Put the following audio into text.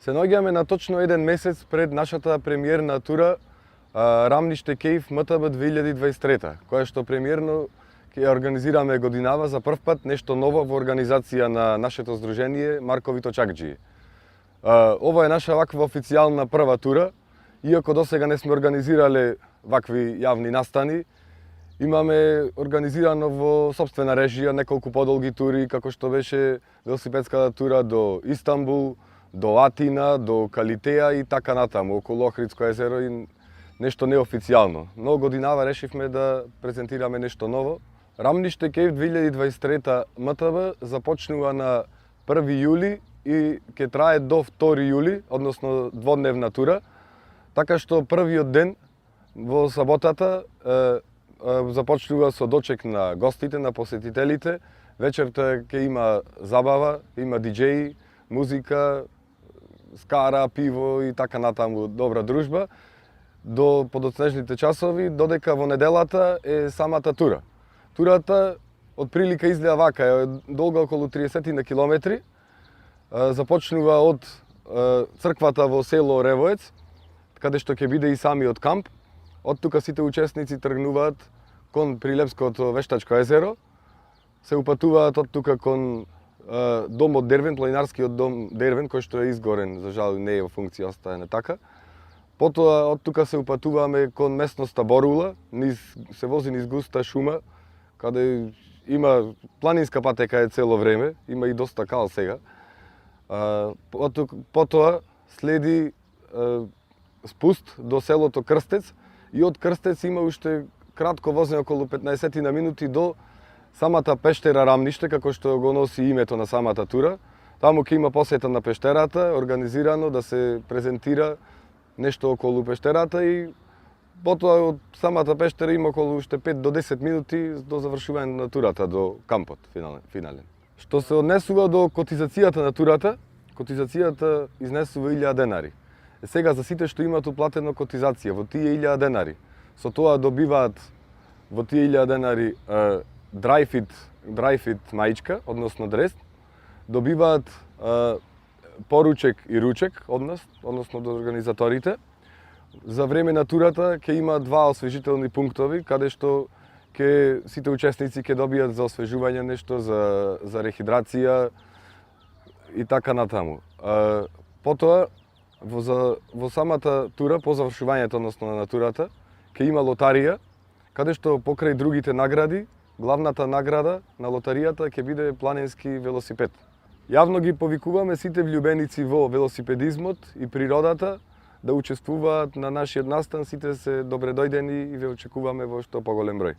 Се наоѓаме на точно еден месец пред нашата премиерна тура Рамниште Кейв МТБ 2023, која што премиерно ќе организираме годинава за прв пат нешто ново во организација на нашето здружение Маркови Точакџии. Ова е наша ваква официјална прва тура, иако досега не сме организирале вакви јавни настани. Имаме организирано во сопствена режија неколку подолги тури, како што беше велосипедската тура до Истанбул, до Атина, до Калитеја и така натаму, околу Охридско езеро и нешто неофицијално. Но годинава решивме да презентираме нешто ново. Рамниште Кейв 2023 МТБ започнува на 1 јули и ќе трае до 2 јули, односно дводневна тура, така што првиот ден во саботата започнува со дочек на гостите, на посетителите. Вечерта ќе има забава, има диџеи, музика, скара, пиво и така натаму, добра дружба до подоцнежните часови, додека во неделата е самата тура. Турата од прилика изгледа вака, е долга околу 30 на километри. Започнува од црквата во село Ревоец, каде што ќе биде и самиот камп. Од тука сите учесници тргнуваат кон Прилепското вештачко езеро, се упатуваат од тука кон домот Дервен, планинарскиот дом Дервен, кој што е изгорен, за жал не е во функција, остаена така. Потоа од тука се упатуваме кон местноста Борула, се вози низ густа шума, каде има планинска патека е цело време, има и доста кал сега. Потоа следи спуст до селото Крстец и од Крстец има уште кратко возење, околу 15 на минути до самата пештера Рамниште, како што го носи името на самата тура. Таму ќе има посета на пештерата, организирано да се презентира нешто околу пештерата и потоа од самата пештера има околу уште 5 до 10 минути до завршување на турата, до кампот финален. Што се однесува до котизацијата на турата, котизацијата изнесува 1000 денари. Сега за сите што имаат уплатено котизација во тие 1000 денари, со тоа добиваат во тие 1000 денари драйфит маичка, односно дрес, добиваат поручек и ручек од нас, односно до организаторите. За време на турата ќе има 2 освежителни пунктови, каде што сите учесници ќе добијат за освежување нешто, за рехидрација и така натаму. Потоа, во самата тура, по завршувањето, односно на турата, ќе има лотарија, каде што покрај другите награди, главната награда на лотаријата ќе биде планински велосипед. Јавно ги повикуваме сите влюбеници во велосипедизмот и природата да учествуваат на нашиот настан, сите се добредојдени и ве очекуваме во што поголем број.